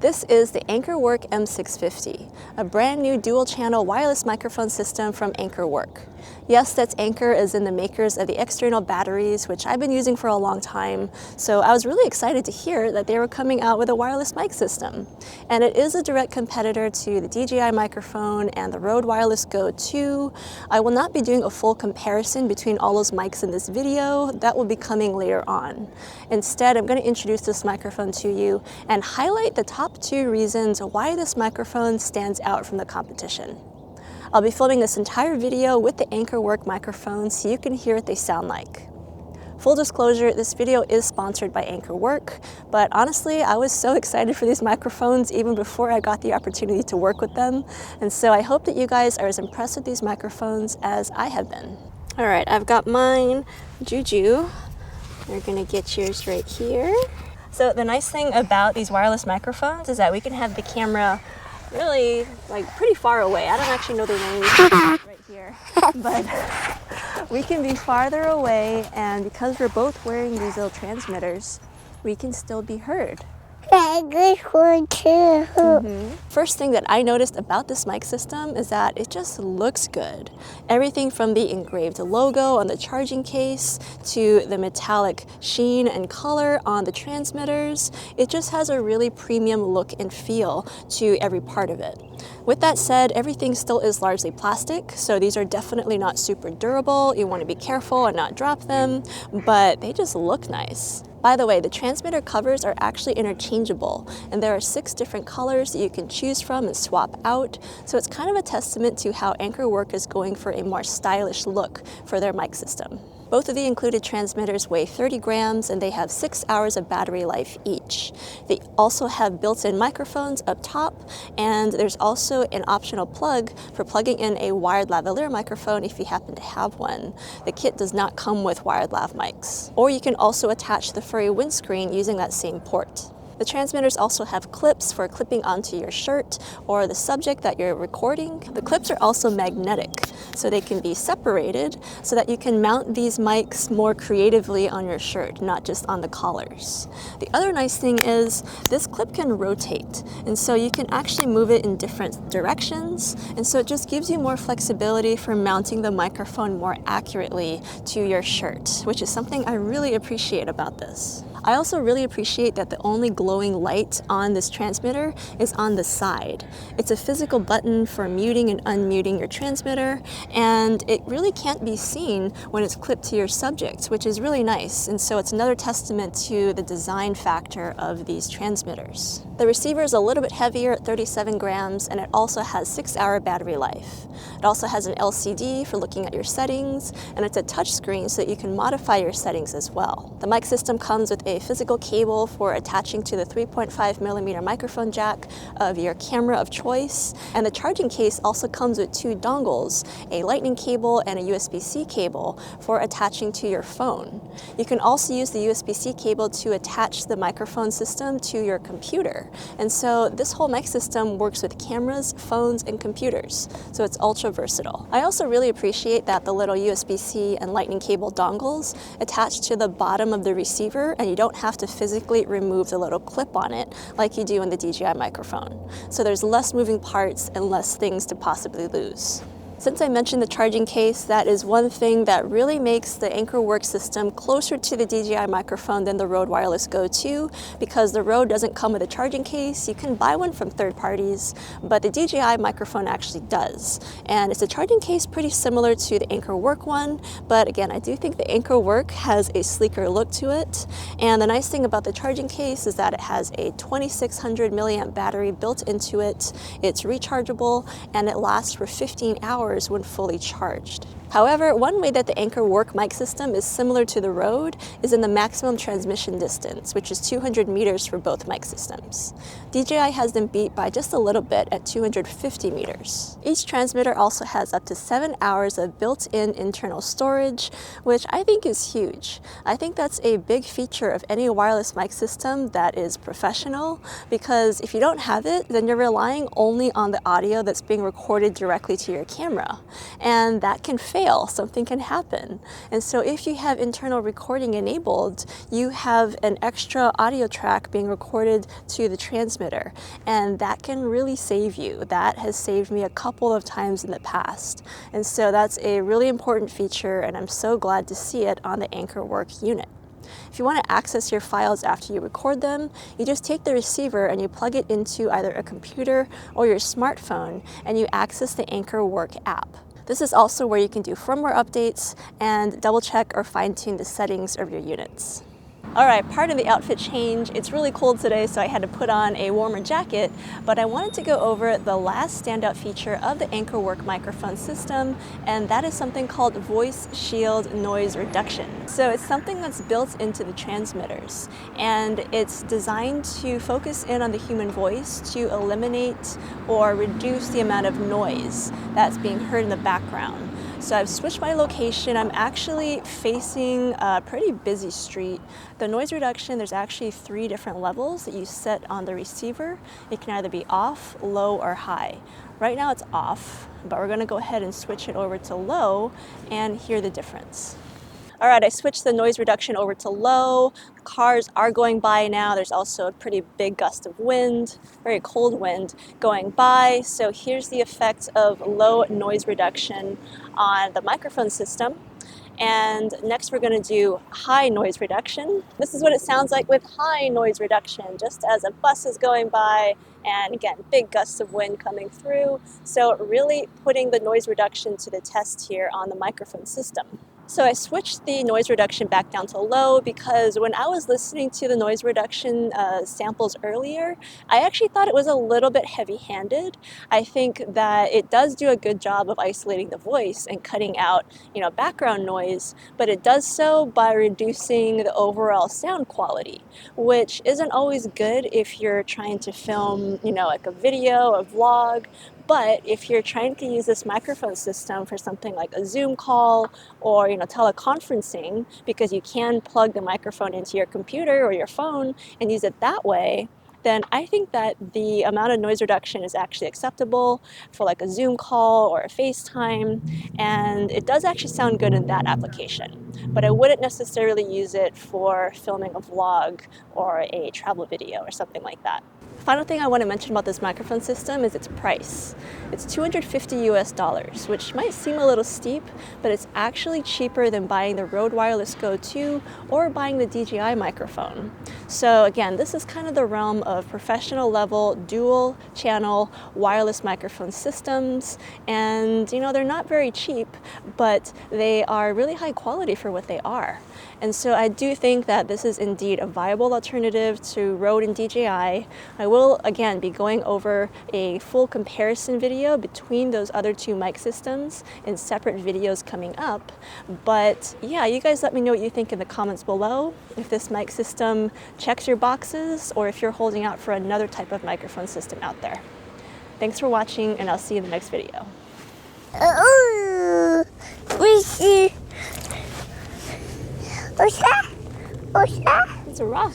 This is the AnkerWork M650, a brand new dual-channel wireless microphone system from AnkerWork. Yes, that's Anker is in the makers of the external batteries, which I've been using for a long time, so I was really excited to hear that they were coming out with a wireless mic system. And it is a direct competitor to the DJI microphone and the Rode Wireless Go 2. I will not be doing a full comparison between all those mics in this video. That will be coming later on. Instead, I'm going to introduce this microphone to you and highlight the top 2 reasons why this microphone stands out from the competition. I'll be filming this entire video with the AnkerWork microphone so you can hear what they sound like. Full disclosure, this video is sponsored by AnkerWork, but honestly, I was so excited for these microphones even before I got the opportunity to work with them, and so I hope that you guys are as impressed with these microphones as I have been. All right, I've got mine, Juju. You're gonna get yours right here. So the nice thing about these wireless microphones is that we can have the camera really pretty far away. I don't actually know the range right here, but we can be farther away, and because we're both wearing these little transmitters, we can still be heard. Good one too. First thing that I noticed about this mic system is that it just looks good. Everything from the engraved logo on the charging case to the metallic sheen and color on the transmitters, it just has a really premium look and feel to every part of it. With that said, everything still is largely plastic, so these are definitely not super durable. You want to be careful and not drop them, but they just look nice. By the way, the transmitter covers are actually interchangeable, and there are 6 different colors that you can choose from and swap out, so it's kind of a testament to how AnkerWork is going for a more stylish look for their mic system. Both of the included transmitters weigh 30 grams and they have 6 hours of battery life each. They also have built-in microphones up top, and there's also an optional plug for plugging in a wired lavalier microphone if you happen to have one. The kit does not come with wired lav mics. Or you can also attach the furry windscreen using that same port. The transmitters also have clips for clipping onto your shirt or the subject that you're recording. The clips are also magnetic, so they can be separated so that you can mount these mics more creatively on your shirt, not just on the collars. The other nice thing is this clip can rotate, and so you can actually move it in different directions, and so it just gives you more flexibility for mounting the microphone more accurately to your shirt, which is something I really appreciate about this. I also really appreciate that the only glowing light on this transmitter is on the side. It's a physical button for muting and unmuting your transmitter, and it really can't be seen when it's clipped to your subject, which is really nice, and so it's another testament to the design factor of these transmitters. The receiver is a little bit heavier at 37 grams, and it also has 6-hour battery life. It also has an LCD for looking at your settings, and it's a touchscreen so that you can modify your settings as well. The mic system comes with a physical cable for attaching to the 3.5mm microphone jack of your camera of choice, and the charging case also comes with 2 dongles, a lightning cable and a USB-C cable for attaching to your phone. You can also use the USB-C cable to attach the microphone system to your computer, and so this whole mic system works with cameras, phones, and computers, so it's ultra versatile. I also really appreciate that the little USB-C and lightning cable dongles attach to the bottom of the receiver, and you don't have to physically remove the little clip on it like you do in the DJI microphone. So there's less moving parts and less things to possibly lose. Since I mentioned the charging case, that is one thing that really makes the AnkerWork system closer to the DJI microphone than the Rode Wireless Go 2, because the Rode doesn't come with a charging case. You can buy one from third parties, but the DJI microphone actually does. And it's a charging case pretty similar to the AnkerWork one, but again, I do think the AnkerWork has a sleeker look to it. And the nice thing about the charging case is that it has a 2600 milliamp battery built into it. It's rechargeable, and it lasts for 15 hours when fully charged. However, one way that the AnkerWork mic system is similar to the Rode is in the maximum transmission distance, which is 200 meters for both mic systems. DJI has them beat by just a little bit at 250 meters. Each transmitter also has up to 7 hours of built-in internal storage, which I think is huge. I think that's a big feature of any wireless mic system that is professional, because if you don't have it, then you're relying only on the audio that's being recorded directly to your camera, and that can fail fail, something can happen. And so if you have internal recording enabled, you have an extra audio track being recorded to the transmitter, and that can really save you. That has saved me a couple of times in the past. And so that's a really important feature, and I'm so glad to see it on the AnkerWork unit. If you want to access your files after you record them, you just take the receiver and you plug it into either a computer or your smartphone, and you access the AnkerWork app. This is also where you can do firmware updates and double check or fine tune the settings of your units. All right, part of the outfit change. It's really cold today, so I had to put on a warmer jacket, but I wanted to go over the last standout feature of the AnkerWork microphone system, and that is something called Voice Shield Noise Reduction. So it's something that's built into the transmitters, and it's designed to focus in on the human voice to eliminate or reduce the amount of noise that's being heard in the background. So I've switched my location. I'm actually facing a pretty busy street. The noise reduction, there's actually 3 different levels that you set on the receiver. It can either be off, low, or high. Right now it's off, but we're going to go ahead and switch it over to low and hear the difference. All right, I switched the noise reduction over to low. Cars are going by now. There's also a pretty big gust of wind, very cold wind going by. So here's the effect of low noise reduction on the microphone system. And next we're going to do high noise reduction. This is what it sounds like with high noise reduction, just as a bus is going by, and again, big gusts of wind coming through. So really putting the noise reduction to the test here on the microphone system. So I switched the noise reduction back down to low because when I was listening to the noise reduction samples earlier, I actually thought it was a little bit heavy-handed. I think that it does do a good job of isolating the voice and cutting out, background noise, but it does so by reducing the overall sound quality, which isn't always good if you're trying to film, like a video, a vlog. But if you're trying to use this microphone system for something like a Zoom call or teleconferencing, because you can plug the microphone into your computer or your phone and use it that way, then I think that the amount of noise reduction is actually acceptable for like a Zoom call or a FaceTime, and it does actually sound good in that application. But I wouldn't necessarily use it for filming a vlog or a travel video or something like that. Final thing I want to mention about this microphone system is its price. It's $250 US, which might seem a little steep, but it's actually cheaper than buying the Rode Wireless Go 2 or buying the DJI microphone. So again, this is kind of the realm of professional level dual channel wireless microphone systems, and they're not very cheap, but they are really high quality for what they are. And so I do think that this is indeed a viable alternative to Rode and DJI. I will again be going over a full comparison video between those other 2 mic systems in separate videos coming up. But yeah, you guys let me know what you think in the comments below, if this mic system checks your boxes or if you're holding out for another type of microphone system out there. Thanks for watching, and I'll see you in the next video. What's that? It's a rock.